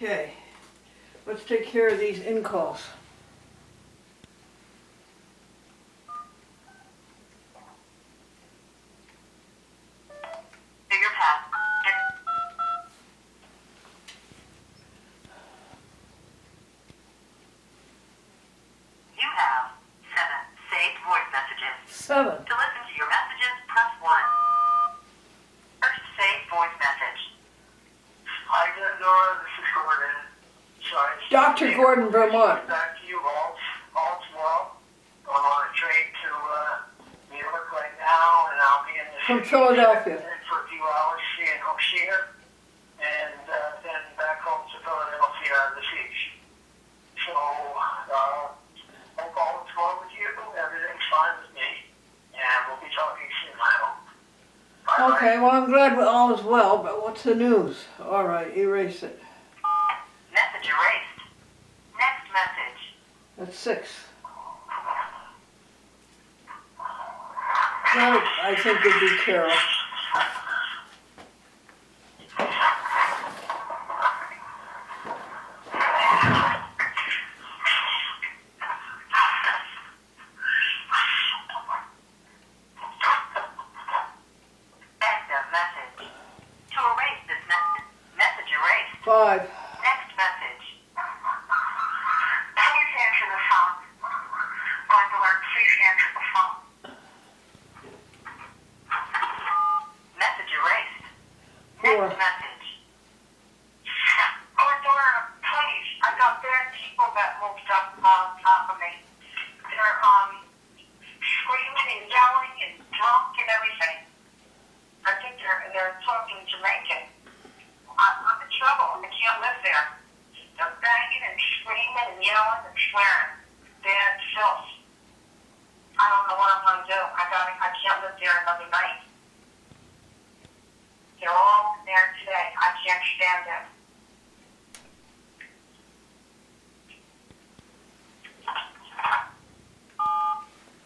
Okay, let's take care of these in-calls. Do your path. You have 7 saved voice messages. 7. To listen to your messages, press 1. First saved voice message. Hi, Glendora. This is Gordon. Sorry. Dr. Gordon Bermant. Back to you. All's well. I'm on a train to New York right now, and I'll be in the From city Philadelphia. for a few hours seeing Hoshea, and then back home to Philadelphia this evening. So, hope all is well with you. Everything's fine with me, and we'll be talking soon, I hope. Bye-bye. Okay, well, I'm glad all is well, but what's the news? All right, erase it. Message erased. Next message. That's 6. Well, I think it'd be Carol. End of message. To erase this message. Message erased. 5. Next message. Please answer the phone. Glendora, please answer the phone. Message erased. 4. Next message. Glendora, please. I got bad people that moved up on top of me. They're screaming and yelling and drunk and everything. I think they're talking Jamaican. I'm in trouble. I can't live there. They're banging and screaming and yelling and swearing. Bad filth. I don't know what I'm going to do. I can't live there another night. They're all there today. I can't stand it.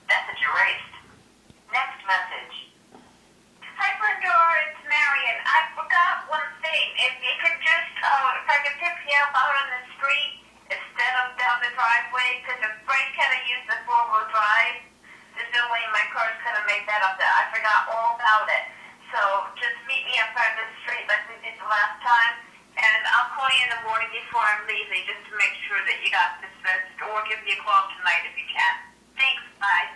Message erased. Next message. Hi, Glendora. It's Marion. I forgot one thing. If you could just, if I could pick you up out on the street instead of down the driveway, because if Frank had to use the four-wheel drive, there's no way my car's going to make that up there. I forgot all about it. So just meet me up on the street like we did the last time, and I'll call you in the morning before I'm leaving just to make sure that you got this fixed, or give me a call tonight if you can. Thanks. Bye.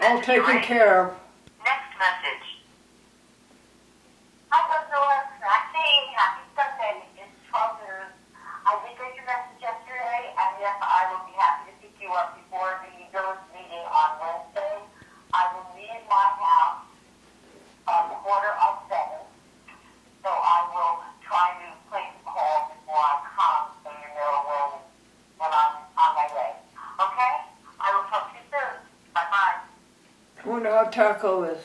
All Message taken erased. care of. Next message. Hi, Glendora. Maxine. Happy Sunday. It's 12 noon. I did get your message yesterday, and yes, I will be happy to pick you up before the village meeting on Wednesday. I will leave my house on 6:45, so I will try to place a call before I come, so you know when I'm on my way. Okay? I will talk to you soon. Bye-bye. I wonder how Taco is.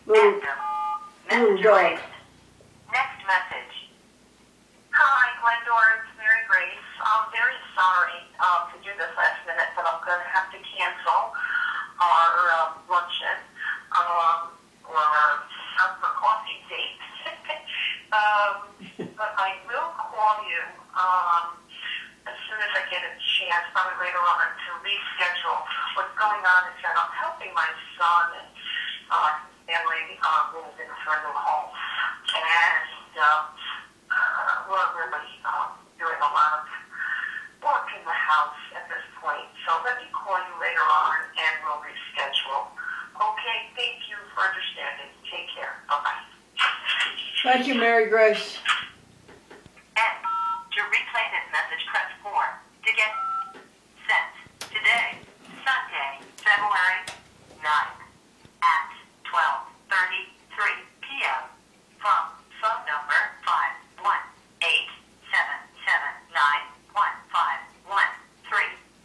Little Message dog. erased. Next message. Hi, Glendora. It's Mary Grace. I'm very sorry to do this last minute, but I'm going to have to cancel our luncheon or our coffee date. But I will call you as soon as I get a chance, probably later on, to reschedule. What's going on is that I'm helping my son and family move into a new home. And we're really doing a lot of work in the house at this point. So let me call you later on and we'll reschedule. Okay, thank you for understanding. Take care. Bye-bye. Thank you, Mary Grace. And to replay this message, press 4. To get sent today, Sunday, February 9th at 12:33 p.m. from phone number 518-779-1513.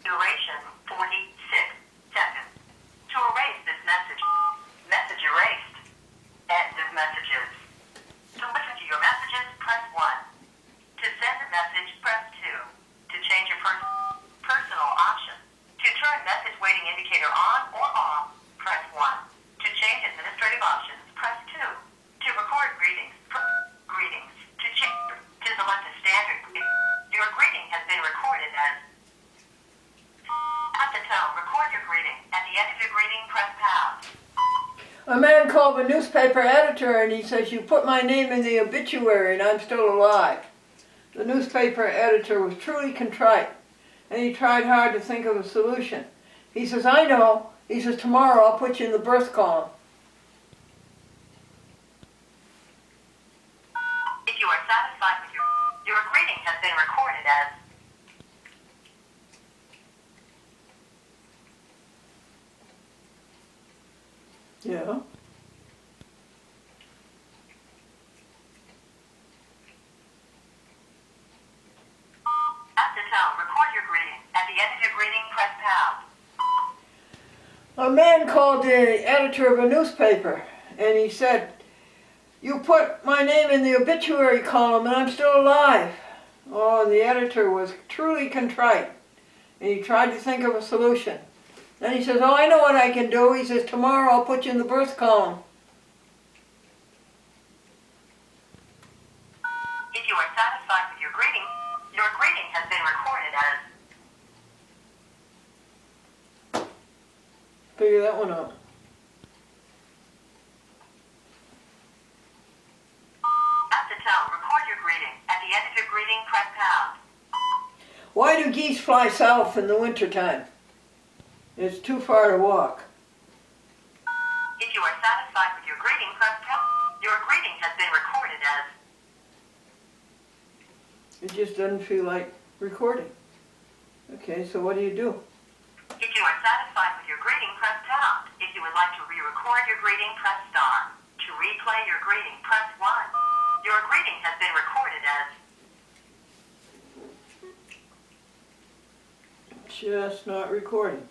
Duration 46 seconds. To erase this message, message erased. End of messages. To listen to your messages, press 1. To send a message, press 2. To change your personal options. To turn message waiting indicator on or off, press 1. To change administrative options, press 2. To record greetings, greetings. To select a standard of greeting, press pound. A man called the newspaper editor and he says, "You put my name in the obituary and I'm still alive." The newspaper editor was truly contrite and he tried hard to think of a solution. He says, "I know." He says, "Tomorrow I'll put you in the birth column." If you are satisfied with your greeting has been recorded as Yeah. at the tone, record your greeting. At the end of your greeting, press pound. A man called the editor of a newspaper and he said, "You put my name in the obituary column and I'm still alive." Oh, and the editor was truly contrite and he tried to think of a solution. Then he says, "Oh, I know what I can do." He says, "Tomorrow I'll put you in the birth column." If you are satisfied with your greeting has been recorded as Figure that one out. at the tone, record your greeting. At the end of your greeting, press pound. Why do geese fly south in the wintertime? It's too far to walk. If you are satisfied with your greeting, press pound. Your greeting has been recorded as It just doesn't feel like recording. Okay, so what do you do? If you are satisfied with your greeting, press pound. If you would like to re-record your greeting, press star. To replay your greeting, press 1. Your greeting has been recorded as Just not recording.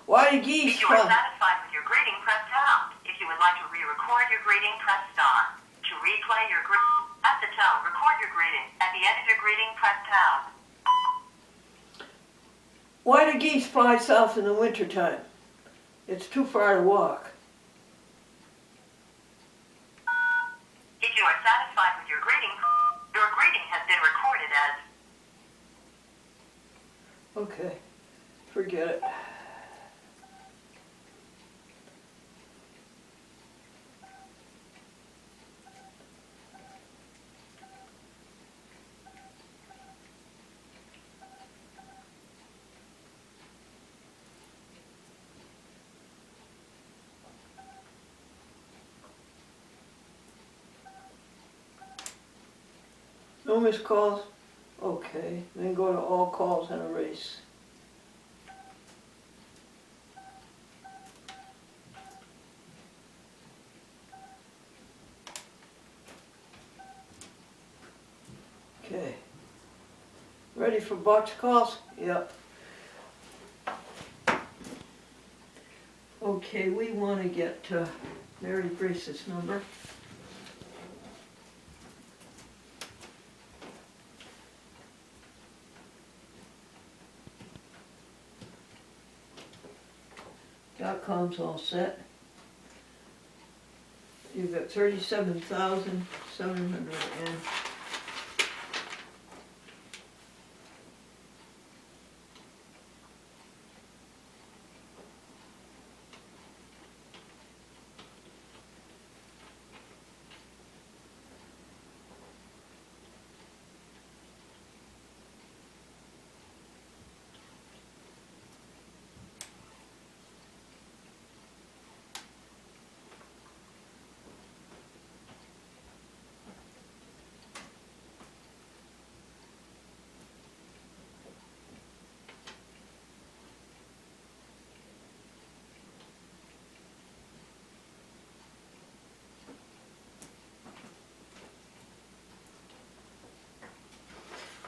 Why do geese If you are fly? satisfied with your greeting, press pound. If you would like to re-record your greeting, press star. To replay your greeting, at the tone, record your greeting. At the end of your greeting, press pound. Why do geese fly south in the wintertime? It's too far to walk. If you are satisfied with your greeting has been recorded as Okay, forget it. No missed calls? Okay, then go to all calls and erase. Okay. Ready for box calls? Yep. Okay, we want to get Mary Grace's number. .com's all set. You've got 37,700 and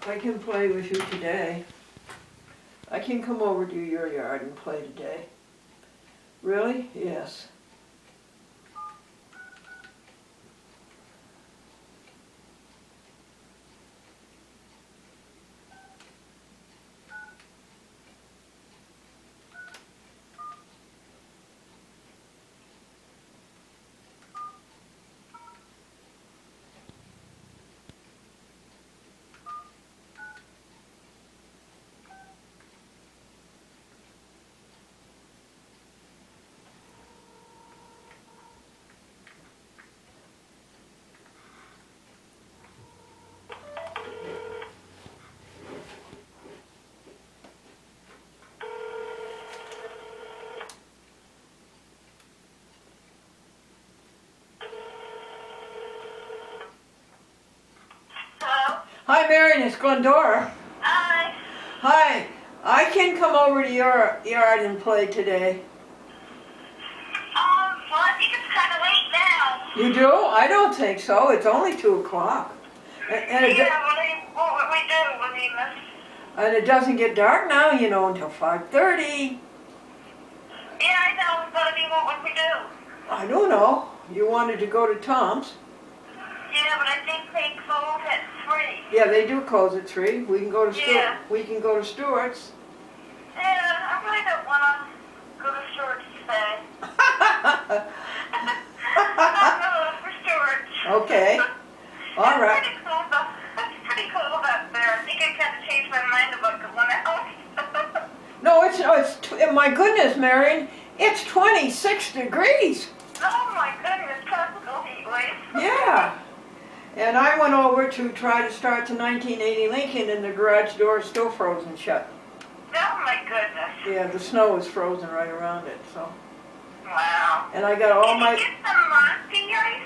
I can play with you today. I can come over to your yard and play today. Really? Yes. Hi, Marion, it's Glendora. Hi. Hi, I can come over to your yard and play today. Well, I think it's kind of late now. You do? I don't think so. It's only 2 o'clock. And it, Yeah, what would we do? I mean, and it doesn't get dark now, you know, until 5:30. yeah, I know, but I mean, what would we do? I don't know. You wanted to go to Tom's? Yeah, but I think they close at 3. Yeah, they do close at 3. We can go to Yeah. We can go to Stewart's. Yeah, I really don't want to go to Stewart's today. I'm going for Stewart's. Okay. All right. It's pretty cool, though. It's pretty cool up there. I think I kind of changed my mind about going out. No, my goodness, Marion, it's 26 degrees. Oh my goodness, tropical heat wave. Yeah. And I went over to try to start the 1980 Lincoln and the garage door is still frozen shut. Oh my goodness. Yeah, the snow is frozen right around it, so. Wow. And I got all Can my, you get some Monty ice,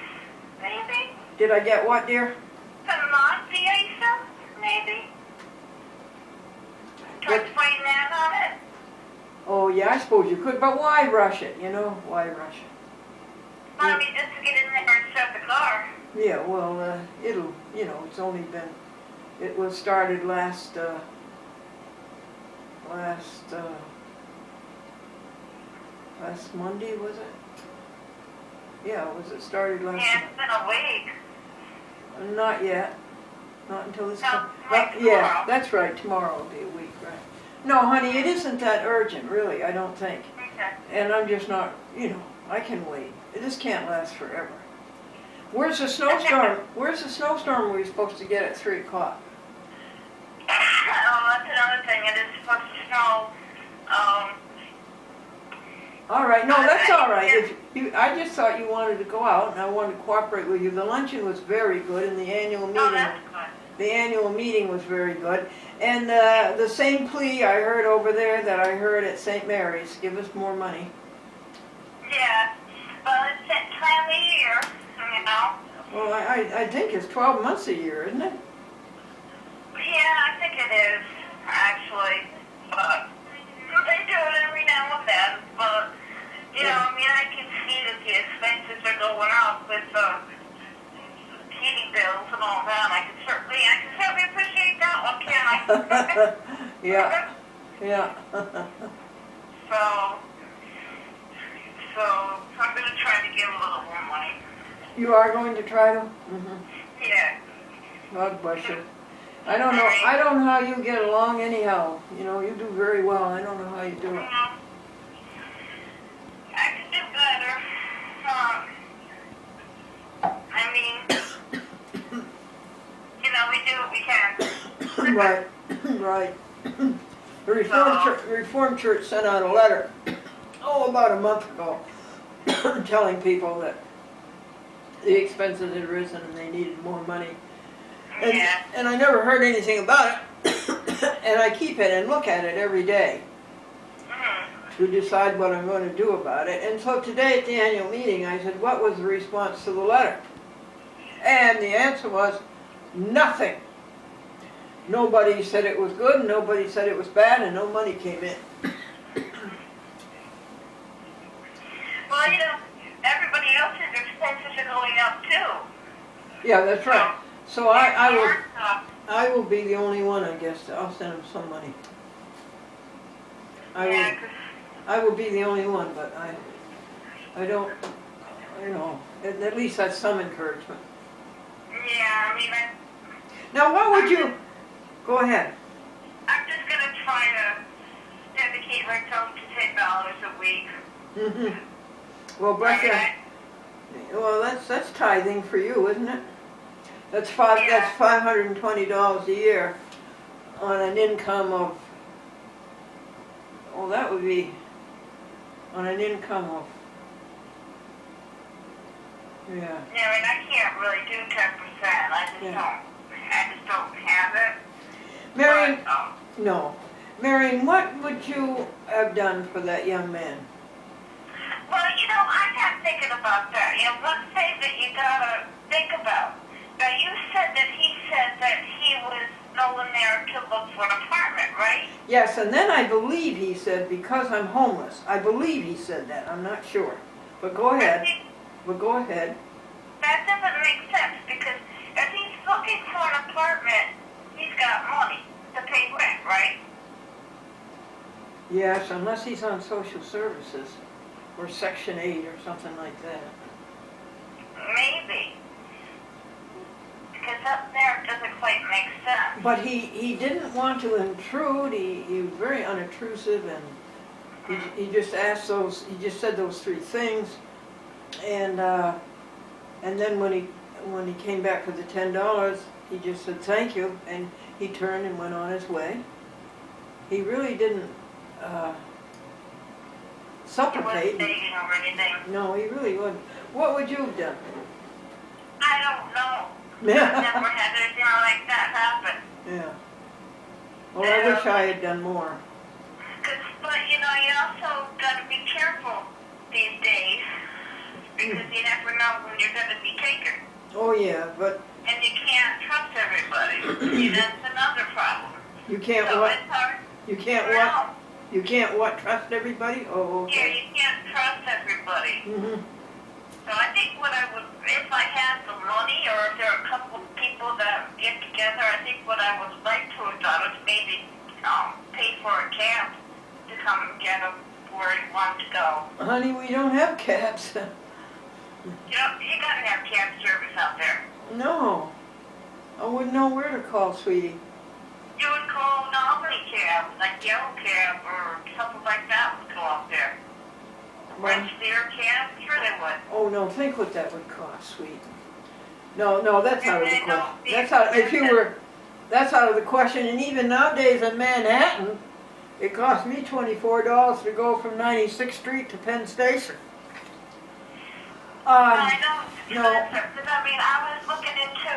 maybe? did I get what, dear? Some Monty ice, maybe? Try What? spraying that on it? Oh, yeah, I suppose you could, but why rush it, you know? Why rush it? Well, I mean, just to get in there and start the car. Yeah, well, it'll, you know, it's only been, it was started last Monday, was it? Yeah, it started last Yeah, it's been a week. Not yet. Not until this. No, But, like yeah, tomorrow. that's right. Tomorrow will be a week, right? No, honey, it isn't that urgent, really. I don't think. Okay. And I'm just not. You know, I can wait. This can't last forever. Where's the snowstorm? Where's the snowstorm we were supposed to get at 3 o'clock? Oh, that's another thing. It is supposed to snow. All right. No, that's all right. If you, I just thought you wanted to go out, and I wanted to cooperate with you. The luncheon was very good, and the annual meeting. Oh, that's good. The annual meeting was very good. And the same plea I heard over there that I heard at St. Mary's, give us more money. Yeah. Well, it's that time of year, you know. Well, I think it's 12 months a year, isn't it? Yeah, I think it is, actually. But they do it every now and then. But, you know, I mean, I can see that the expenses are going up with heating bills and all that. I can certainly appreciate that one, can I? Yeah, yeah. So I'm going to try to give a little more money. You are going to try to? Mm-hmm. Yeah. God bless you. I don't know how you get along anyhow. You know, you do very well. I don't know how you do it. I could do better. I mean, you know, we do what we can. Right, right. The Reformed Church sent out a letter, about a month ago, telling people that the expenses had risen and they needed more money. And, Yeah. and I never heard anything about it, and I keep it and look at it every day to decide what I'm going to do about it. And so today at the annual meeting I said, what was the response to the letter? And the answer was, nothing. Nobody said it was good, nobody said it was bad, and no money came in. Well, you know, everybody else's expenses are going up too. Yeah, that's right. So I will be the only one, I guess. I'll send them some money. I will be the only one, but I don't, you know, at least that's some encouragement. Yeah, I mean, Now what would you, go ahead. I'm just going to try to dedicate myself to $10 a week. Mm-hmm. Well, bless you. Well, that's tithing for you, isn't it? That's $520 a year on an income of, that would be on an income of, yeah. Yeah, I mean, I can't really do 10%. I just don't have it. Marion, But, no. Marion, what would you have done for that young man? well, you know, I got thinking about that. You know, one thing that you gotta think about Now you said that he said that he was going there to look for an apartment, right? Yes, and then I believe he said, because I'm homeless. I believe he said that. I'm not sure. But go ahead. But go ahead. That doesn't make sense because if he's looking for an apartment, he's got money to pay rent, right? Yes, unless he's on social services or Section 8 or something like that. Maybe. Because up there it doesn't quite make sense. But he didn't want to intrude. He was very unobtrusive, and he just asked those. He just said those three things, and then when he came back for the $10, he just said thank you, and he turned and went on his way. He really didn't supplicate. He wasn't begging or anything. No, he really wasn't. What would you have done? I don't know. I've never had anything like that happen. Yeah. Well, I wish I had done more. But you know, you also got to be careful these days because you never know when you're going to be taken. Oh yeah, but And you can't trust everybody. See, that's another problem. you can't So what? it's hard. You can't to what? know. You can't what? Trust everybody? Oh, Yeah, okay. you can't trust everybody. Mhm. So I think what I would, if I had some money or if there are a couple of people that get together, I think what I would like to have done is maybe pay for a cab to come and get him where he wants to go. Honey, we don't have cabs. You know, you gotta have cab service out there. No. I wouldn't know where to call, sweetie. You would call an Albany cab, like Yellow Cab or something like that would go out there. French Beer Cab, sure they would. Oh no, think what that would cost, sweet. No, that's out of the And they question. don't be That's out. If you expensive. were, that's out of the question. And even nowadays in Manhattan, it cost me $24 to go from 96th Street to Penn Station. I know it's no. expensive, because I mean, I was looking into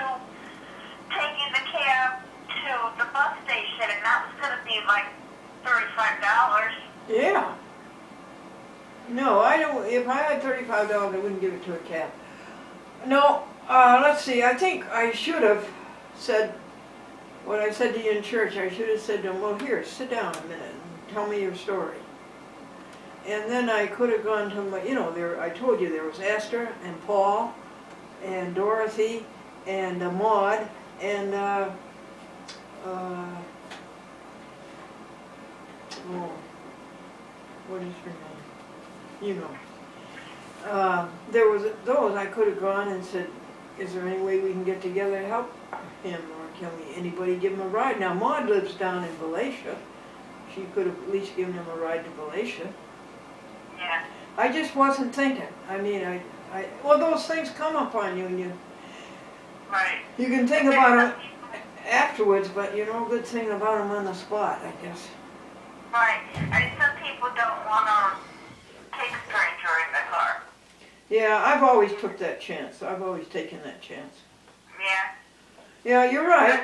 taking the cab to the bus station, and that was going to be like $35. Yeah. No, I don't. If I had $35, I wouldn't give it to a cab. No. Let's see. I think I should have said what I said to you in church. I should have said to him, "Well, here, sit down a minute and tell me your story." And then I could have gone to my, I told you there was Esther and Paul and Dorothy and Maud and what is her name? You know. There was those I could have gone and said, "Is there any way we can get together to help him, or can anybody give him a ride?" Now Maud lives down in Galatia. She could have at least given him a ride to Galatia. Yeah. I just wasn't thinking. I mean, well, those things come up on you, and Right. you can think about them afterwards, but you know, good thing about them on the spot, I guess. Right. I mean, some people don't want to take a stranger in the car. Yeah, I've always took that chance. I've always taken that chance. Yeah. Yeah, you're right.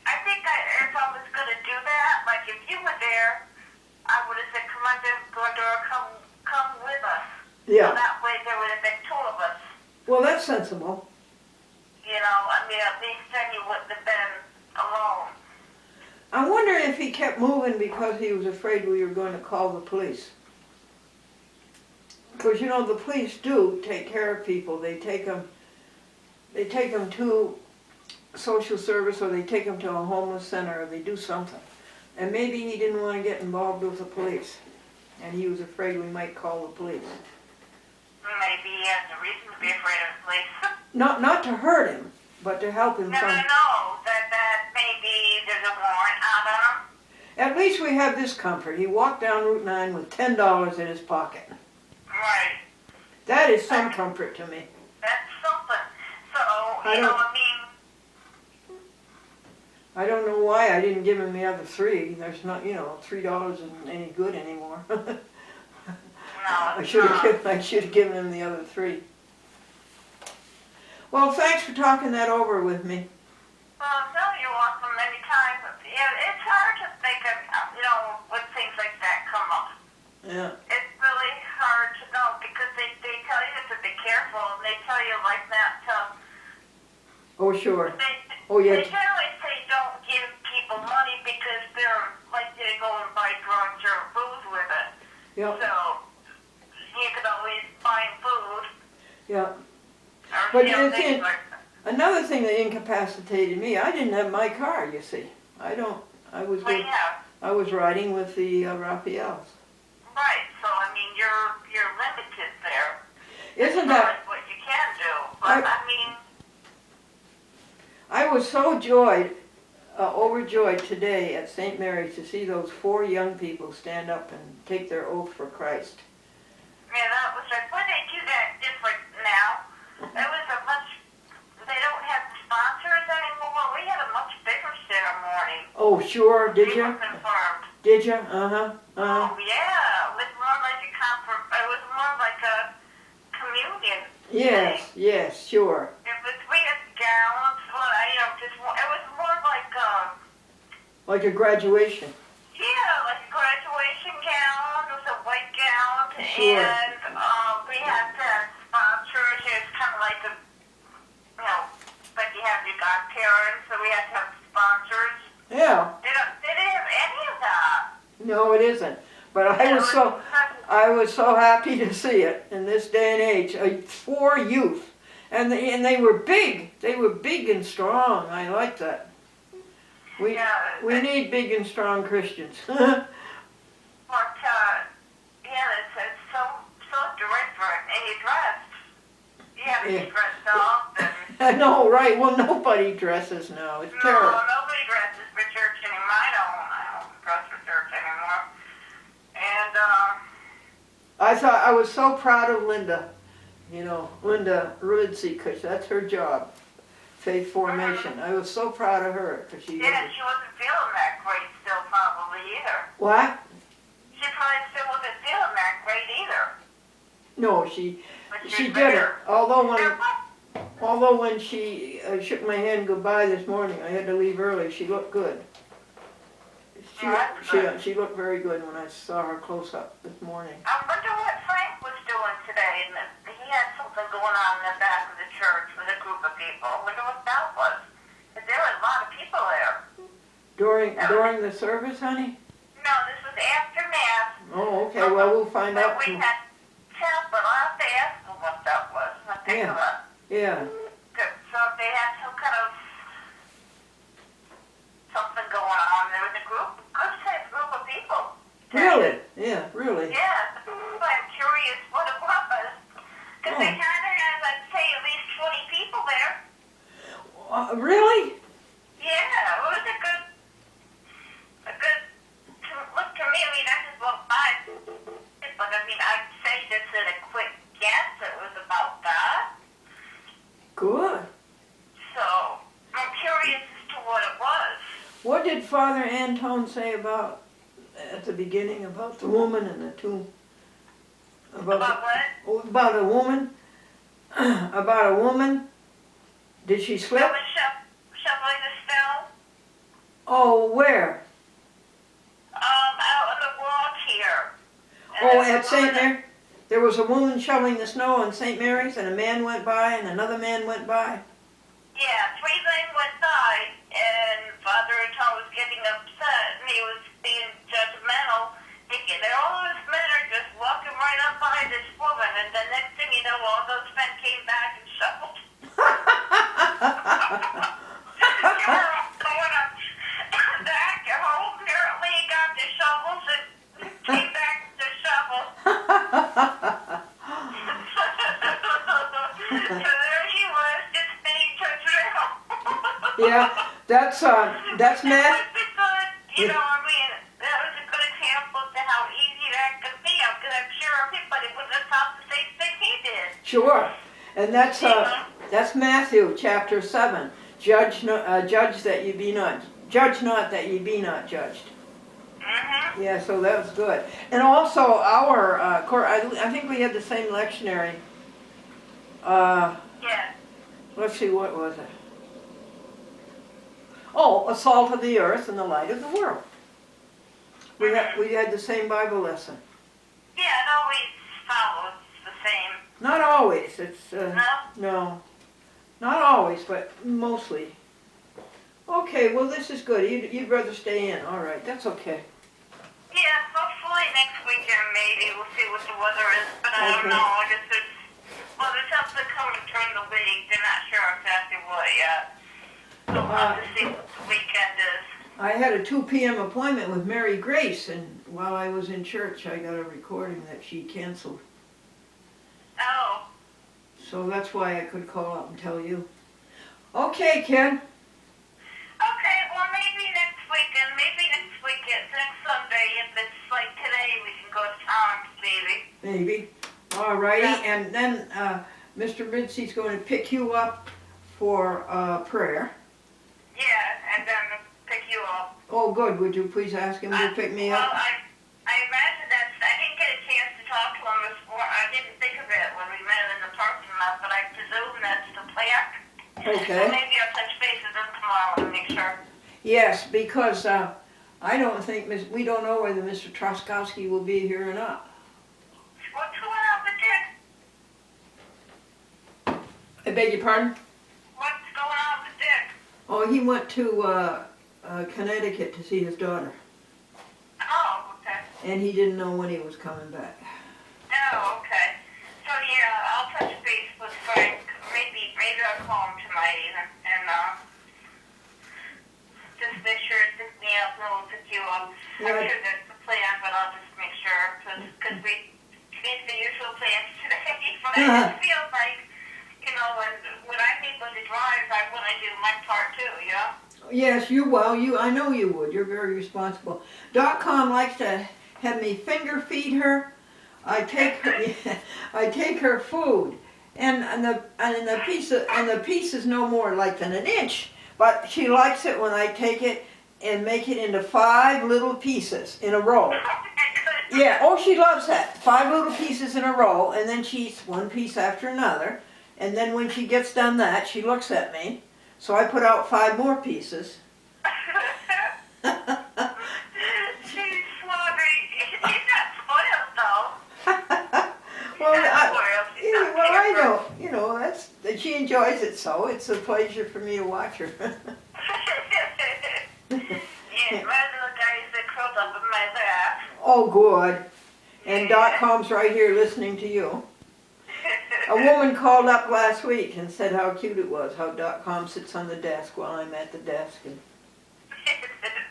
I think if I was going to do that, like if you were there, I would have said, "Come on, Glendora, come with us." Yeah. So that way there would have been two of us. Well, that's sensible. You know, I mean, at least then you wouldn't have been alone. I wonder if he kept moving because he was afraid we were going to call the police. Because the police do take care of people. They take them to social service, or they take them to a homeless center, or they do something. And maybe he didn't want to get involved with the police, and he was afraid we might call the police. Maybe he has a reason to be afraid of the police. Not to hurt him, but to help him No, find. that maybe there's a warrant out on him. At least we have this comfort. He walked down Route 9 with $10 in his pocket. Right. That is some comfort to me. That's something. So, I you know, don't- I mean, I don't know why I didn't give him the other three. There's not, $3 isn't any good anymore. no, I it's should not. have given him the other three. Well, thanks for talking that over with me. Well, no, you're welcome anytime. It's hard to think of, when things like that come up. Yeah. It's really hard to know because they tell you to be careful and they tell you like that to Oh, sure. They, Oh, yeah. they generally say don't give people money because they're likely to go and buy drugs or food with it. Yeah. So you could always find food. Yeah. Or, But you know, it's things in- like Another thing that incapacitated me, I didn't have my car, you see. I was well, with, yeah. I was riding with the Raphaels. Right. So I mean, you're limited there. Isn't as far that, as what you can do? But I mean, I was so overjoyed today at St. Mary's to see those 4 young people stand up and take their oath for Christ. yeah, that was like, well, they do that different now. It was a much. They don't have sponsors anymore. We had a much bigger ceremony. Oh, sure, did We you? were confirmed. Did you? Uh-huh. Oh yeah, it was more like a it was more like a communion. Yes, thing. yes, sure. It was we had gowns. Well, it was more like Like a graduation. yeah, like a graduation gown. It was a white gown, Sure. and we had sponsors. It was kind of like a like you have your godparents, so we had to have sponsors. Yeah. They didn't have any of that. No, it isn't. But I was so happy to see it in this day and age. 4 youth, and they were big. They were big and strong. I like that. We need big and strong Christians. But it's so different, and you dressed. You have to be dressed up, and I know, right? Well, nobody dresses now. It's terrible. nobody dresses for church anymore. I don't dress for church anymore. And I was so proud of Linda. You know, Linda Rudzi, because that's her job, faith formation. I was so proud of her because she. yeah, she wasn't feeling that great still, probably either. What? She probably still wasn't feeling that great either. No, she But she she's did it. better. Although when she shook my hand goodbye this morning, I had to leave early. She looked good. She looked very good when I saw her close up this morning. I wonder what Frank was doing today. And he had something going on in the back of the church with a group of people. I wonder what that was. 'Cause there were a lot of people there. During the service, honey? No, this was after Mass. Oh, okay. Well, we'll find But out. we had chapel. I'll have to ask them what that was. I'll take a look. Yeah. Good. So if they had some kind of something going on, there was a good-sized group of people. Really? Yeah, really. Yeah, I'm curious what it was. Because they kind of had, I'd say, at least 20 people there. Really? Yeah, it was a good, look to me, I mean, I just walked by, but I mean, I'd say just at a quick guess, it was about that. Good. So, I'm curious as to what it was. What did Father Antone say about at the beginning about the woman and the tomb? About what? About a woman? About a woman? Did she slip? That was shoveling the snow. Oh, where? Out on the walk here. Oh, at St. Mary? There was a woman shoveling the snow in St. Mary's, and a man went by, and another man went by. Yeah, 3 men went by, and Father Antone was getting upset, and he was being judgmental, thinking that all those men are just walking right up by this woman, and the next thing you know, all those men came back and shoveled. They were all going up back home. Apparently, he got the shovels and came back with the shovel. So there he was, just being judgmental. Yeah, that's math. You know, I mean, that was a good example to how easy that could be, because I'm sure everybody would have thought the same thing he did. Sure, and that's Matthew chapter 7. Judge that you be not. Judge not that ye be not judged. Mm-hmm. Yeah, so that was good. And also our I think we had the same lectionary. Yeah. Let's see, what was it? Oh, a salt of the earth and the light of the world. We had the same Bible lesson. Yeah, it always follows the same. Not always. It's No? no. Not always, but mostly. Okay, well this is good. You'd rather stay in. All right, that's okay. Yeah, hopefully next weekend maybe. We'll see what the weather is, but I don't Okay. know. I guess there's something coming during the week. They're not sure exactly what yet. So we'll have to see what the weekend is. I had a 2 p.m. appointment with Mary Grace, and while I was in church, I got a recording that she canceled. Oh. So that's why I could call up and tell you. Okay, Ken. Okay, well maybe next weekend, next Sunday, if it's like today, we can go to town, maybe. Maybe. All righty, Yeah. and then Mr. Ritzy's going to pick you up for prayer. Yeah, and then pick you up. Oh, good. Would you please ask him to pick me Well, up? I imagine I didn't get a chance to talk to him this morning. I didn't think of it when we met in the parking lot, but I presume that's the plan. Okay. So maybe I'll touch base with him tomorrow and make sure. Yes, because I don't think we don't know whether Mr. Troskowski will be here or not. What's going on with Dick? I beg your pardon? What's going on with Dick? Oh, he went to Connecticut to see his daughter, Oh, okay. and he didn't know when he was coming back. Oh, okay. So yeah, I'll touch base with Frank. Maybe I'll call him tonight even, and just make sure to pick me up and we'll pick you up. Yeah. I'm sure that's the plan, but I'll just make sure because we made the usual plans today. But I just feel like, you know, when I need one to drive, I want to do my part too, you know? Yes, I know you would. You're very responsible. .com likes to have me finger feed her. I take her food, and the piece is no more like than an inch. But she likes it when I take it and make it into 5 little pieces in a row. Yeah, oh, she loves that. 5 little pieces in a row, and then she eats one piece after another. And then when she gets done that, she looks at me. So I put out 5 more pieces. She's sloppy. She's not spoiled though. Well, She's not spoiled. She's not I pampered. know. You know, that she enjoys it. So it's a pleasure for me to watch her. Yeah, my little guy is curled up in my lap. Oh, good. And Yeah. .com's right here listening to you. A woman called up last week and said how cute it was, how .com sits on the desk while I'm at the desk. And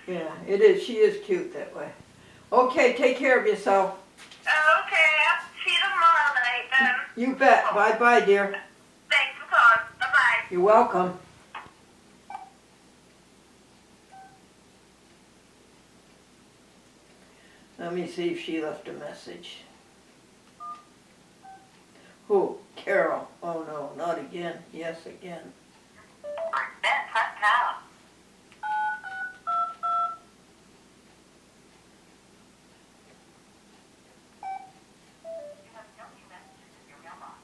yeah, it is. She is cute that way. Okay, take care of yourself. Okay, I'll see you tomorrow night then. You bet. Bye-bye, dear. Thanks for calling. Bye-bye. You're welcome. Let me see if she left a message. Who? Carol. Oh no, not again. Yes, again. Then press pound. You have no new messages in your mailbox.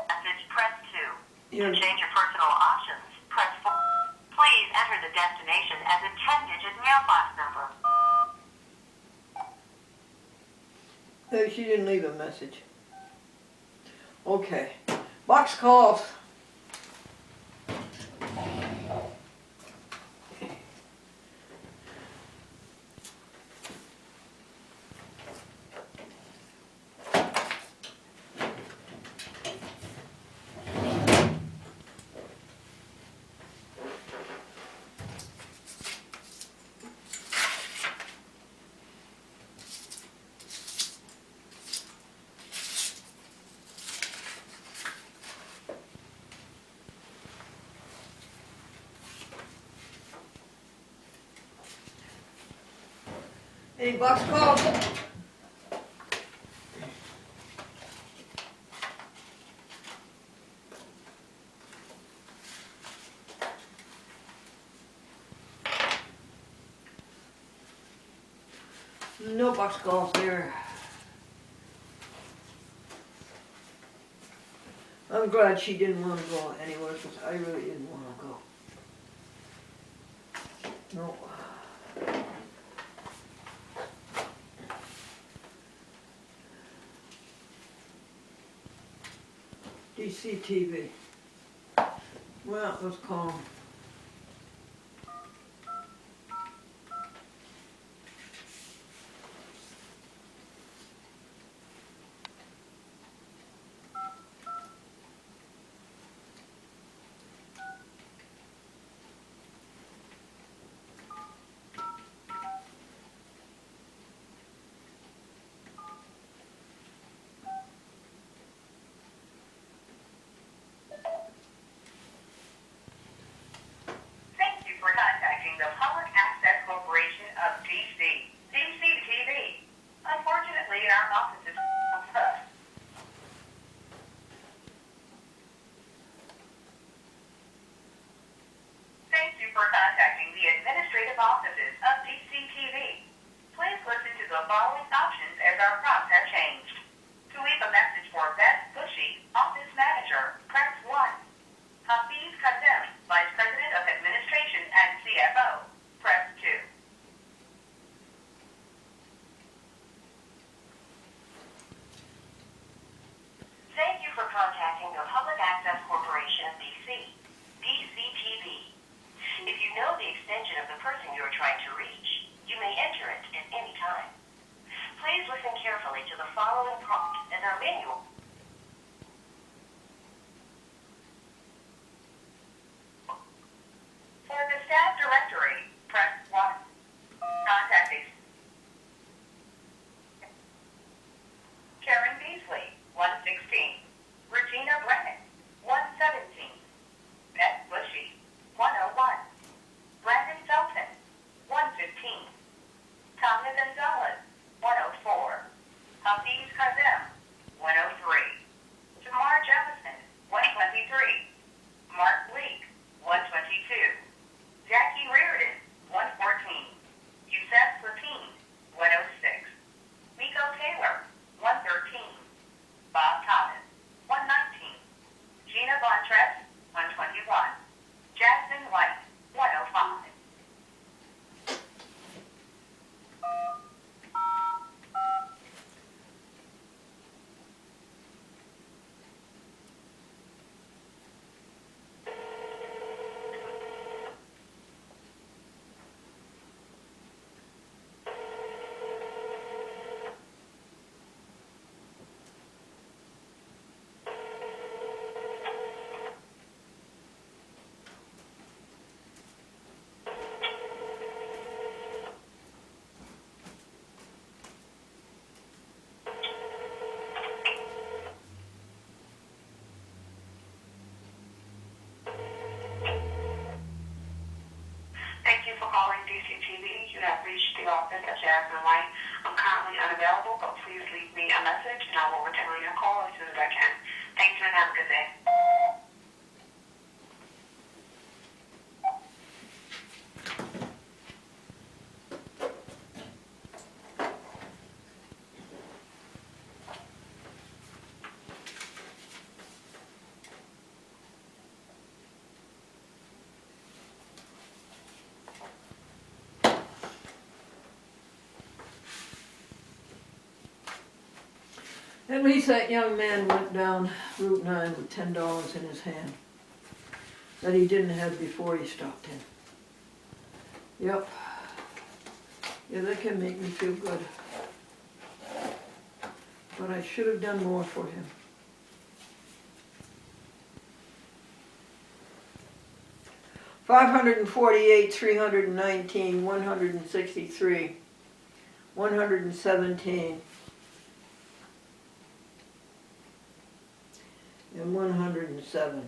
Message press 2. Yeah. To change your personal options, press 4. Please enter the destination as a 10-digit mailbox number. She didn't leave a message. Okay. Box calls. Any box calls? No box calls there. I'm glad she didn't want to go anywhere because I really didn't want to go. No. DCTV. Well, it was calm. Thank you for contacting the Public Access Corporation of DC. DC TV. Unfortunately, our office is closed. Thank you for contacting the administrative offices of DCTV. Please listen to the following options as our prompts have changed. To leave a message for Beth Bushy, Office Manager, press 1. Hafiz Kazem, Vice President of Administration and CFO, press 2. Thank you for contacting the Public Access Corporation of DC, DCTV. If you know the extension of the person you are trying to reach, you may enter it at any time. Please listen carefully to the following prompt as our menu. For the staff directory, press 1. Contact Karen Beasley, 116. Regina Brennan, 117. Beth Bushy, 101. Brandon Felton, 115. Tanya Gonzalez, 104. Hafiz Kazem, 103. Tamar Jefferson, 123. Mark Leake, 122. Jackie Reardon, 114. Youssef Lapine, 106. Miko Taylor, 113. Bob Thomas, 119. Gina Bontress, 121. Jasmine White, 105. Thank you for calling DCTV. You have reached the office of Jasmine White. I'm currently unavailable, but please leave me a message and I will return your call as soon as I can. Thank you and have a good day. At least that young man went down Route 9 with $10 in his hand that he didn't have before he stopped in. Yep. Yeah, that can make me feel good. But I should have done more for him. $548, $319, $163, $117. And 107.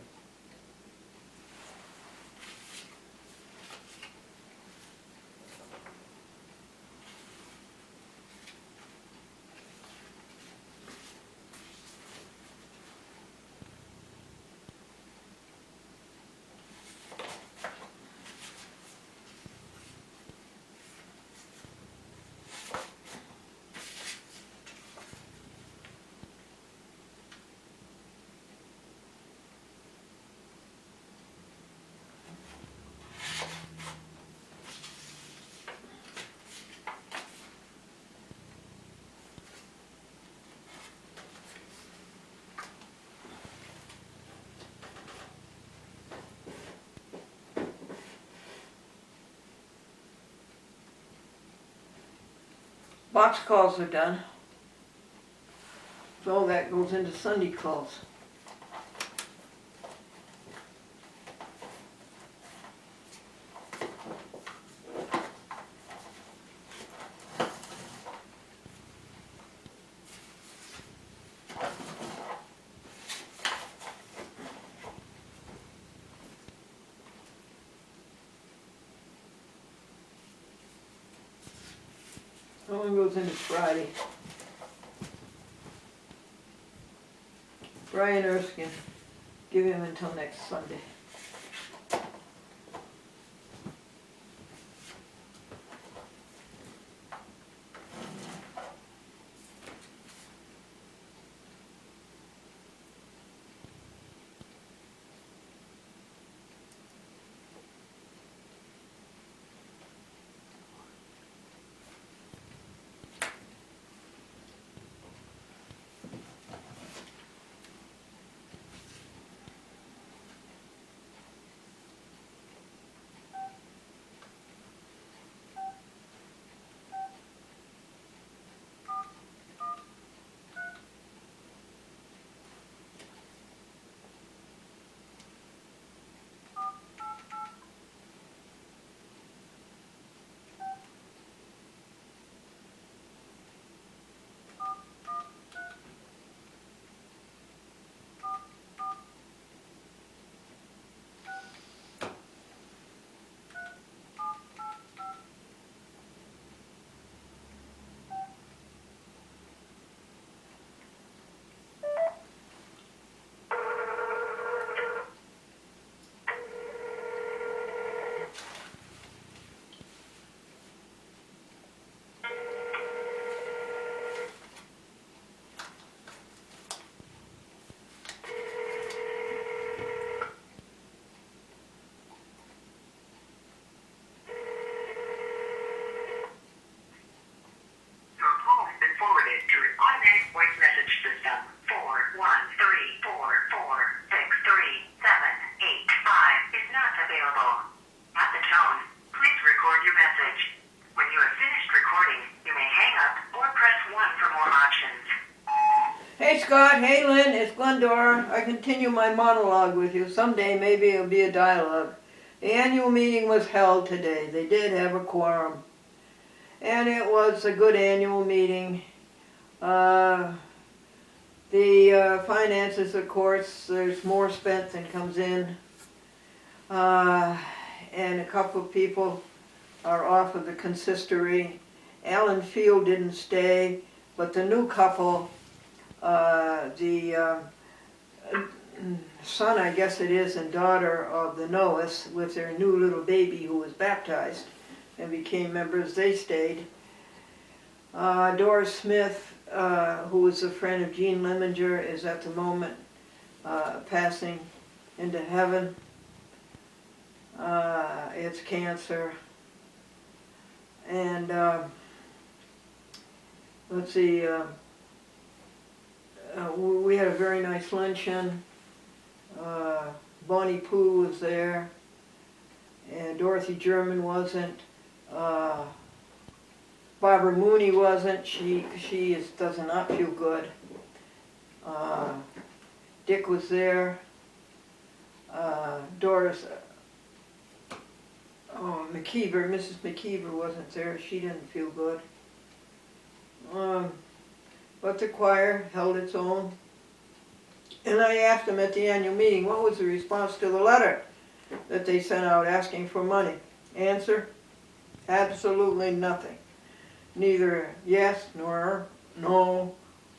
Box calls are done. So that goes into Sunday calls. That one goes into Friday. Brian Erskine, give him until next Sunday. Forwarded to an automatic voice message system. 41344637885 is not available. At the tone, please record your message. When you have finished recording, you may hang up or press 1 for more options. Hey Scott, hey Lynn, it's Glendora. I continue my monologue with you. Someday maybe it'll be a dialogue. The annual meeting was held today. They did have a quorum. And it was a good annual meeting. The finances, of course, there's more spent than comes in. And a couple of people are off of the consistory. Alan Field didn't stay, but the new couple, the son, I guess it is, and daughter of the Noahs, with their new little baby who was baptized and became members, they stayed. Doris Smith, who was a friend of Jean Lemminger, is at the moment passing into heaven. It's cancer. And let's see, we had a very nice luncheon. Bonnie Pooh was there, and Dorothy German wasn't. Barbara Mooney wasn't. She does not feel good. Dick was there. Doris, McKeever, Mrs. McKeever wasn't there. She didn't feel good. But the choir held its own. And I asked them at the annual meeting, what was the response to the letter that they sent out asking for money? Answer, absolutely nothing. Neither yes nor no,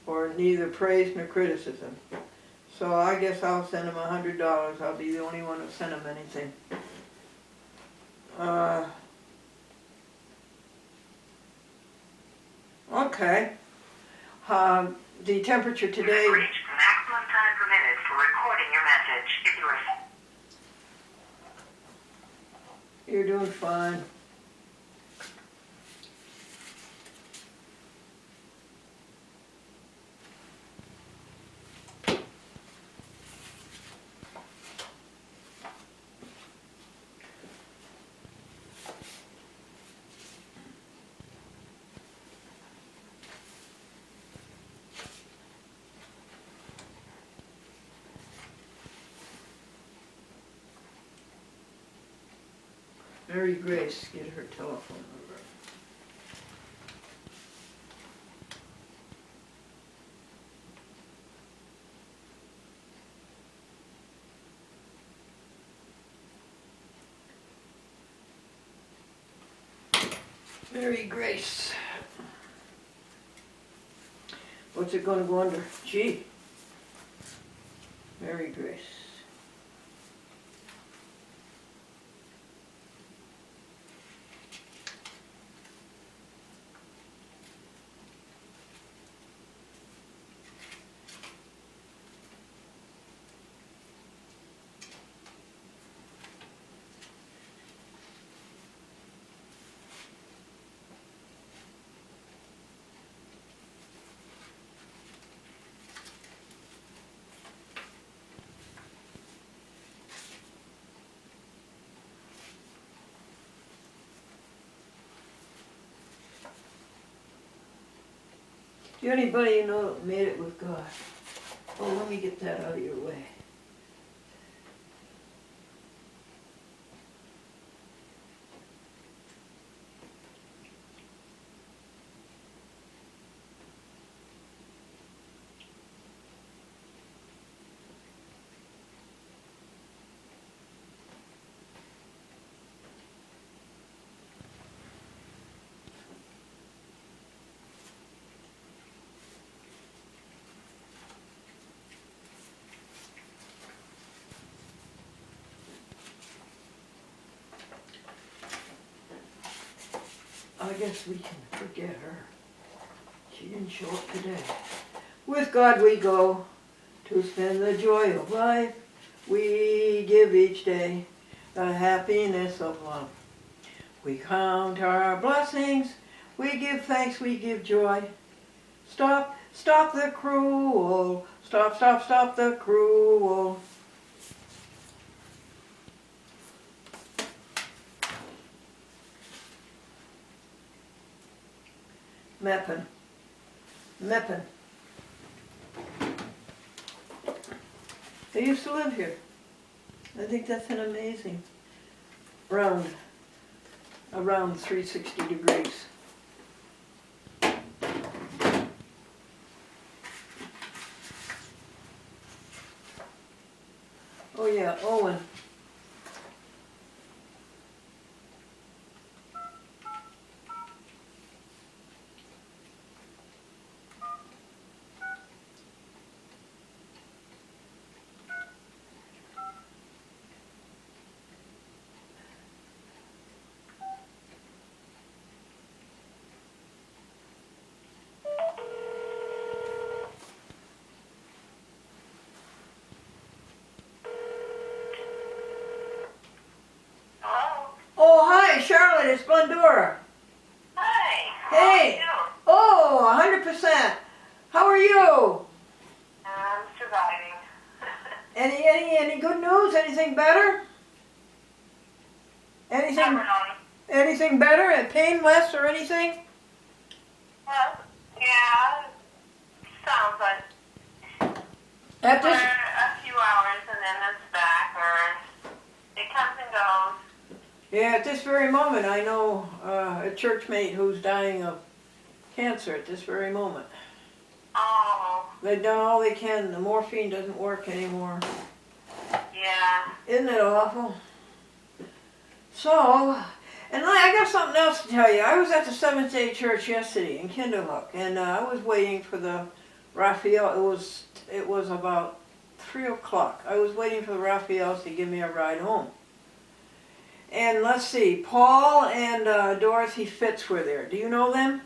or neither praise nor criticism. So I guess I'll send them $100. I'll be the only one who sent them anything. Okay. The temperature today. You have reached the maximum time permitted for recording your message. If you are You're doing fine. Mary Grace, get her telephone number. Mary Grace. What's it gonna go under? G. Mary Grace. Do you anybody you know that made it with God? Oh, let me get that out of your way. I guess we can forget her. She didn't show up today. With God we go to spend the joy of life. We give each day the happiness of love. We count our blessings. We give thanks, we give joy. Stop, stop the cruel. Stop, stop, stop the cruel. Meppen. Meppen. They used to live here. I think that's an amazing around 360 degrees. Oh yeah, Owen. Oh, hi, Charlotte, it's Glendora. Hi. Hey. Oh, 100%. How are you? I'm surviving. Any good news? Anything better? Anything better? Pain less or anything? Well, yeah, sounds like At for this, a few hours and then it's back, or it comes and goes. yeah, at this very moment, I know a church mate who's dying of cancer at this very moment. Oh, They've done all they can. The morphine doesn't work anymore. yeah. Isn't it awful? So, and I got something else to tell you. I was at the Seventh-day Church yesterday in Kinderhook, and I was waiting for the Raphael. It was about 3 o'clock. I was waiting for the Raphaels to give me a ride home. And let's see, Paul and Dorothy Fitz were there. Do you know them?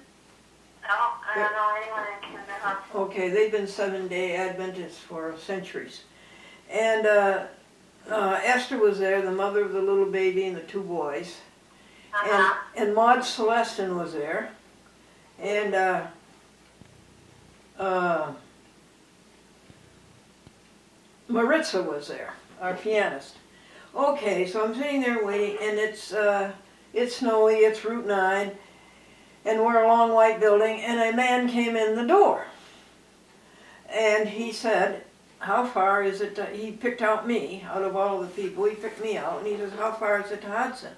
No, I don't know anyone in Kinderhook. Okay, they've been Seventh-day Adventists for centuries. And Esther was there, the mother of the little baby and the 2 boys. And Maud Celestin was there. And Maritza was there, our pianist. Okay, so I'm sitting there waiting, and it's snowy, it's Route 9, and we're a long white building, and a man came in the door. And he said, how far is it he picked out me, out of all the people, he picked me out, and he says, how far is it to Hudson?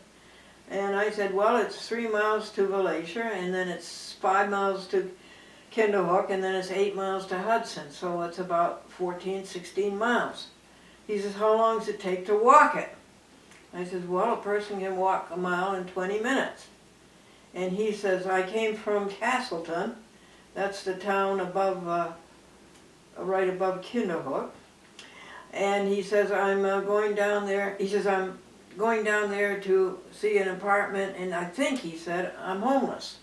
And I said, well, it's 3 miles to Glacier, and then it's 5 miles to Kinderhook, and then it's 8 miles to Hudson, so it's about 14, 16 miles. He says, how long does it take to walk it? I says, well, a person can walk a mile in 20 minutes. And he says, I came from Castleton, that's the town above, right above Kinderhook. And he says, I'm going down there, he says, I'm going down there to see an apartment, and I think he said, I'm homeless.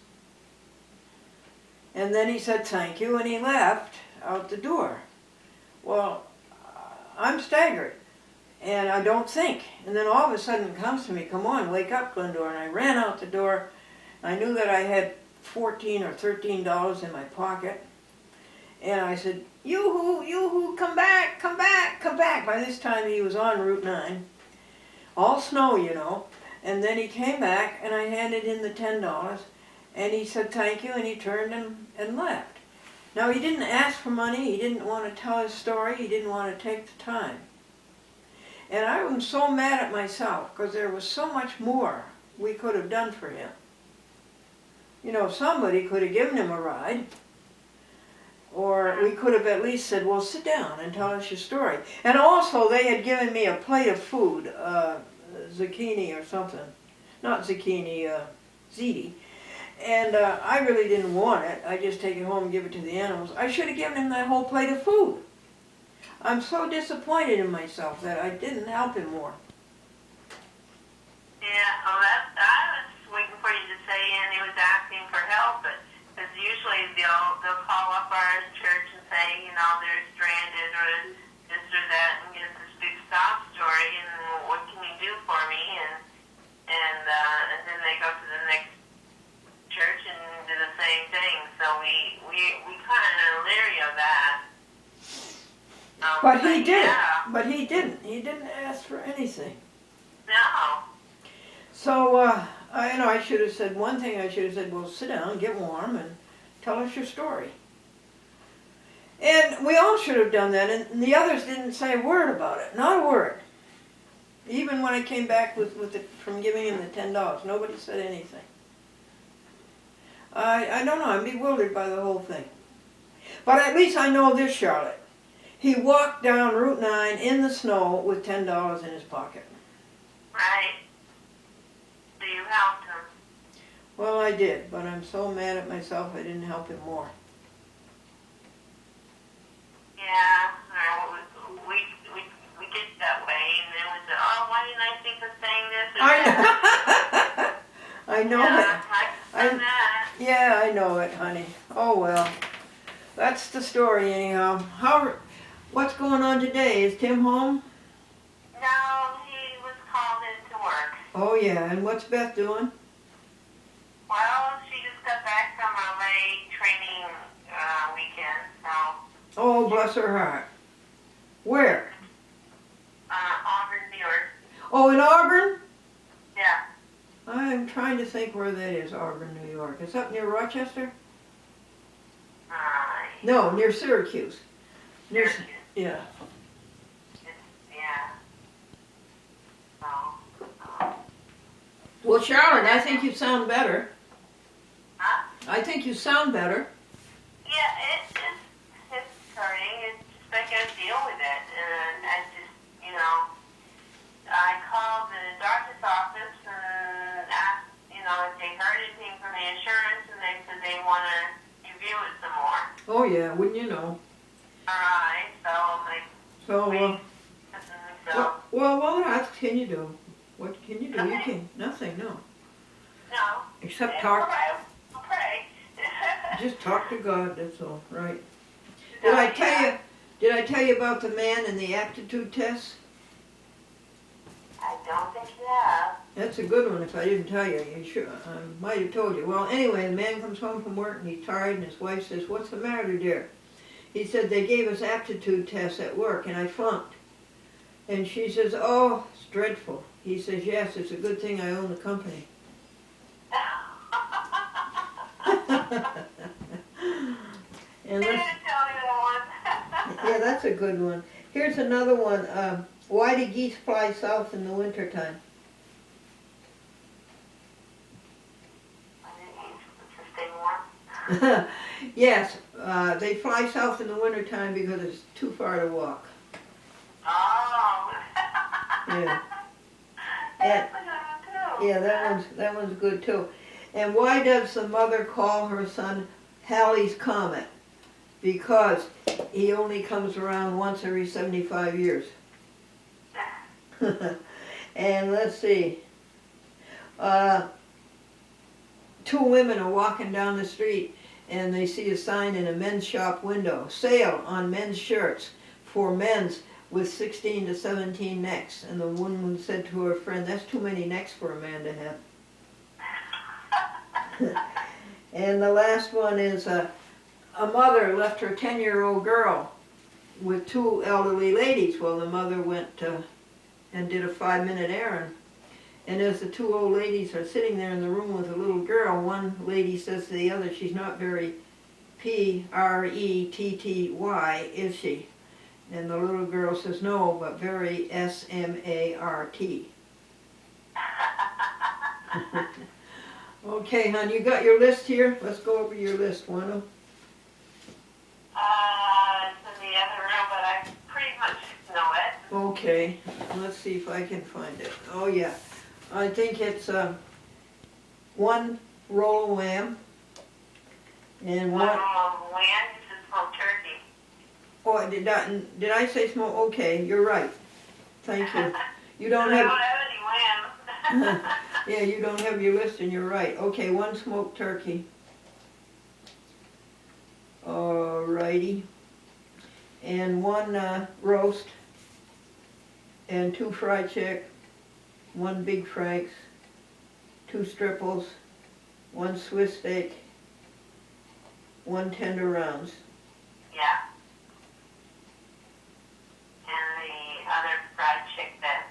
And then he said, thank you, and he left out the door. Well, I'm staggered, and I don't think. And then all of a sudden it comes to me, come on, wake up, Glendora. And I ran out the door. I knew that I had $14 or $13 in my pocket. And I said, yoo-hoo, come back, come back, come back. By this time he was on Route 9. All snow, you know. And then he came back, and I handed him the $10. And he said thank you, and he turned and left. Now, he didn't ask for money. He didn't want to tell his story. He didn't want to take the time. And I was so mad at myself because there was so much more we could have done for him. You know, somebody could have given him a ride. Or we could have at least said, well, sit down and tell us your story. And also, they had given me a plate of food, zucchini or something. Not zucchini, ziti. And I really didn't want it. I just take it home and give it to the animals. I should have given him that whole plate of food. I'm so disappointed in myself that I didn't help him more. Yeah, well, I was waiting for you to say, and he was asking for help, but because usually they'll call up our church and say, you know, they're stranded or this or that, and get this big sob story, and what can you do for me? And then they go to the next church and do the same thing. So we kind of leery of that. But he didn't. Yeah. But he didn't. He didn't ask for anything. No. So, I should have said one thing. I should have said, well, sit down, get warm, and tell us your story. And we all should have done that, and the others didn't say a word about it. Not a word. Even when I came back from giving him the $10, nobody said anything. I don't know, I'm bewildered by the whole thing. But at least I know this, Charlotte. He walked down Route 9 in the snow with $10 in his pocket. Right. So you helped him. Well, I did, but I'm so mad at myself I didn't help him more. Yeah, we get that way, and then we say, oh, why didn't I think of saying this or that? I know Yeah, it. I've done that. Yeah, I know it, honey. Oh well. That's the story anyhow. What's going on today? Is Tim home? No, he was called in to work. Oh yeah, and what's Beth doing? Well, she just got back from her leg training weekend, so Oh, bless her heart. Where? Auburn, New York. Oh, in Auburn? Yeah. I'm trying to think where that is, Auburn, New York. It's up near Rochester? No, near Syracuse. Near, Syracuse. yeah. Yeah. So, Well, Charlotte, I think you sound better. huh? I think you sound better. Yeah, it's hurting. It's just I gotta deal with it, and I just, you know, I called the doctor's office and asked, you know, if they heard anything from the insurance, and they said they want to review it some more. Oh yeah, wouldn't you know? Alright, so I'm like, So, so, well, what else can you do? What can you do? You Nothing. can nothing, no. no. Except Yeah, talk. I'll pray. Just talk to God. That's all, right? So, Did I tell yeah, you? Did I tell you about the man and the aptitude test? I don't think you have. That's a good one. If I didn't tell you, you sure I might have told you. Well, anyway, the man comes home from work and he's tired, and his wife says, "What's the matter, dear?" He said, "They gave us aptitude tests at work, and I flunked." And she says, "Oh, it's dreadful." He says, "Yes, it's a good thing I own the company." And You let's, didn't tell me that one. yeah, that's a good one. Here's another one. Why do geese fly south in the wintertime? Yes, they fly south in the wintertime because it's too far to walk. Oh. Yeah. That's a good one too. Yeah, that one's good too. And why does the mother call her son Halley's Comet? Because he only comes around once every 75 years. And let's see. Two women are walking down the street and they see a sign in a men's shop window. Sale on men's shirts for men's with 16 to 17 necks. And the woman said to her friend, that's too many necks for a man to have. And the last one is a mother left her 10-year-old girl with two elderly ladies. Well, the mother went and did a 5-minute errand. And as the two old ladies are sitting there in the room with a little girl, one lady says to the other, she's not very P-R-E-T-T-Y, is she? And the little girl says, no, but very S-M-A-R-T. Okay, hon, you got your list here? Let's go over your list, Wanda. It's in the other room, but I pretty much know it. Okay, let's see if I can find it. Oh, yeah. I think it's one roll of lamb and One one. roll of lamb, this is smoked turkey. Oh, did I say small? Okay, you're right. Thank you. You don't I have. don't have any lamb. Yeah, you don't have your list, and you're right. Okay, one smoked turkey. Alrighty. And one roast. And 2 fried chick. 1 Big Frank's. 2 stripples. 1 Swiss steak. 1 tender rounds. Yeah. And the other fried chick that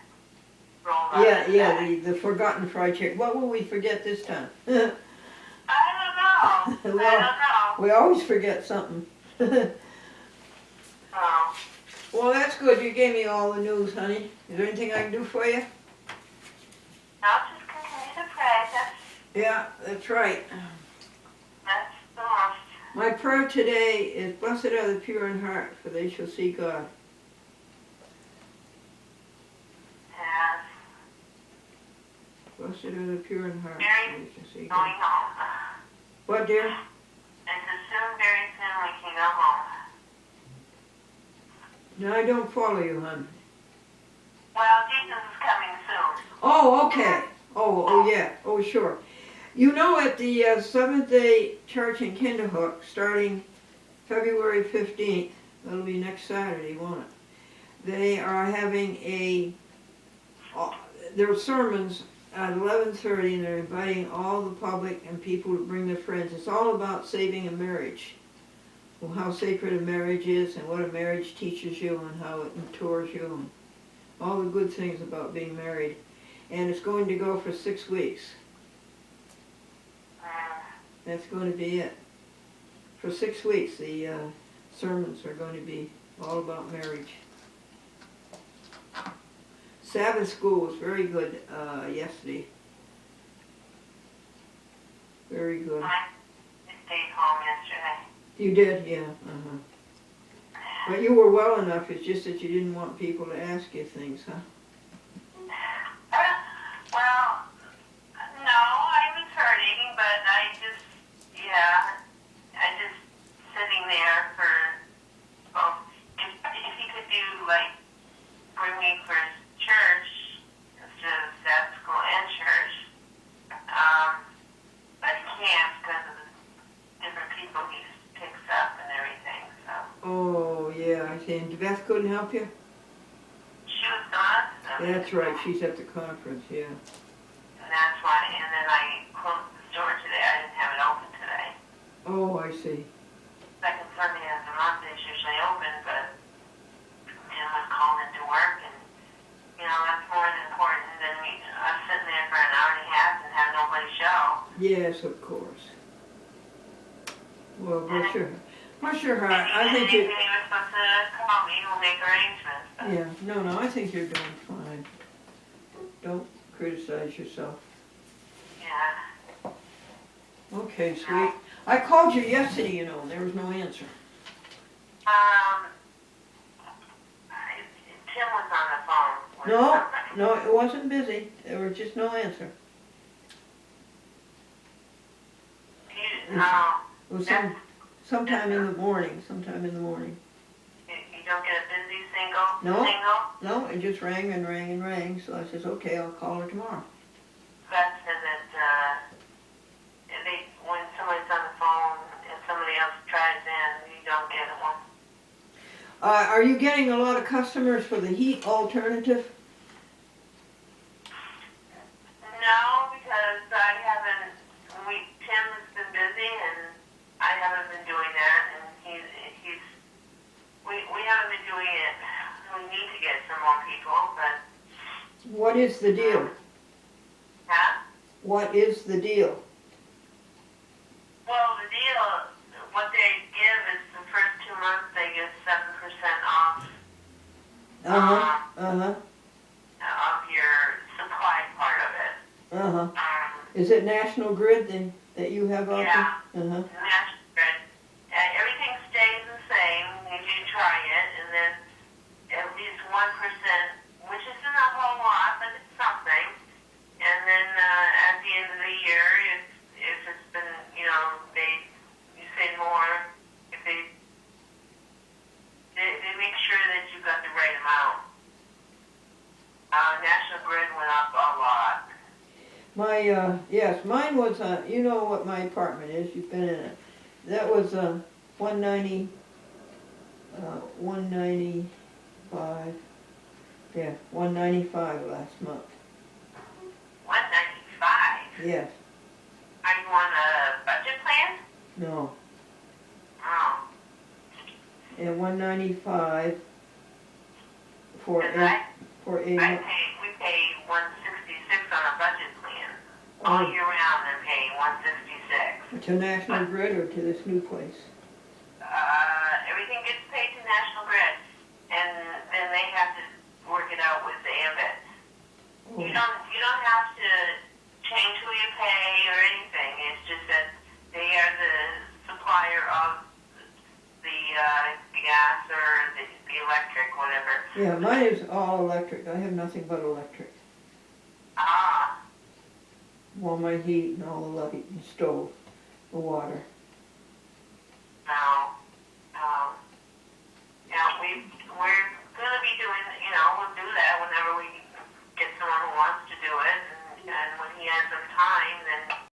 rolled on Yeah, the yeah, back. the forgotten fried chicken. What will we forget this time? I don't know. Well, I don't know. we always forget something. Oh. Well, that's good. You gave me all the news, honey. Is there anything I can do for you? I'll just continue to pray. Yeah, that's right. That's the most. My prayer today is, blessed are the pure in heart, for they shall see God. Yeah. Blessed are the pure in heart, Mary, for they shall see Going God. home. What, dear? And soon, very soon, we can go home. No, I don't follow you, hon. Well, Jesus is coming soon. Oh, okay. Oh, yeah. Oh, sure. You know, at the Seventh-day Church in Kinderhook, starting February 15th, that'll be next Saturday, won't it? They are having their sermons at 11:30, and they're inviting all the public and people to bring their friends. It's all about saving a marriage. Well, how sacred a marriage is, and what a marriage teaches you, and how it matures you, and all the good things about being married. And it's going to go for 6 weeks. That's going to be it. For 6 weeks, the sermons are going to be all about marriage. Sabbath school was very good yesterday. Very good. I stayed home yesterday. You did, yeah. But you were well enough. It's just that you didn't want people to ask you things, huh? Well, no, I was hurting, but I just sitting there for, well, if he could do, like, bring me for church instead of Sabbath school and church, but he can't because of the different people he picks up and everything, so. Oh, yeah, I see. And Beth couldn't help you? She was gone. So That's right. She's at the conference, yeah. And that's why, and then I closed the store today. I didn't have it open today. Oh, I see. Second Sunday of the month is usually open, but Jim was called into work, and, that's more than important than us sitting there for an hour and a half and have nobody show. Yes, of course. Well, bless your heart. I think he you. was supposed to call me. We'll make arrangements. But Yeah, no, I think you're doing fine. Don't criticize yourself. yeah. Okay, sweet. I called you yesterday, you know, and there was no answer. Tim was on the phone. with No, somebody. no, it wasn't busy. There was just no answer. You, It was sometime in the morning, sometime in the morning. you don't get a busy single? No. Single? No, it just rang and rang and rang, so I says, okay, I'll call her tomorrow. That said that, when somebody's on the phone and somebody else tries in, you don't get one. Are you getting a lot of customers for the heat alternative? No, because Tim's been busy and I haven't been doing that, and we haven't been doing it. We need to get some more people, but. What is the deal? Huh? What is the deal? Well, the deal, what they give is the first 2 months they give 7% off. Of your supply part of it. Is it National Grid that you have out Yeah. there? National Grid. Everything stays the same if you try it, and then at least 1%, which isn't a whole lot, but it's something. And then at the end of the year, if it's been, you say more, if they make sure that you got the right amount. National Grid went up a lot. Yes, mine was, you know what my apartment is, you've been in it. That was 195, yeah, 195 last month. 195? Yes, Are you on a budget plan? no, Oh. yeah, 195 for Because eight, we pay 166 on a budget plan. All year round they're paying 166. to National Grid or to this new place? Everything gets paid to National Grid, and then they have to work it out with the ambit. You don't have to change who you pay or anything. It's just that they are the supplier of the gas or the electric, whatever. Yeah, mine is all electric. I have nothing but electric. Ah. All my heat and all the light and stove, the water.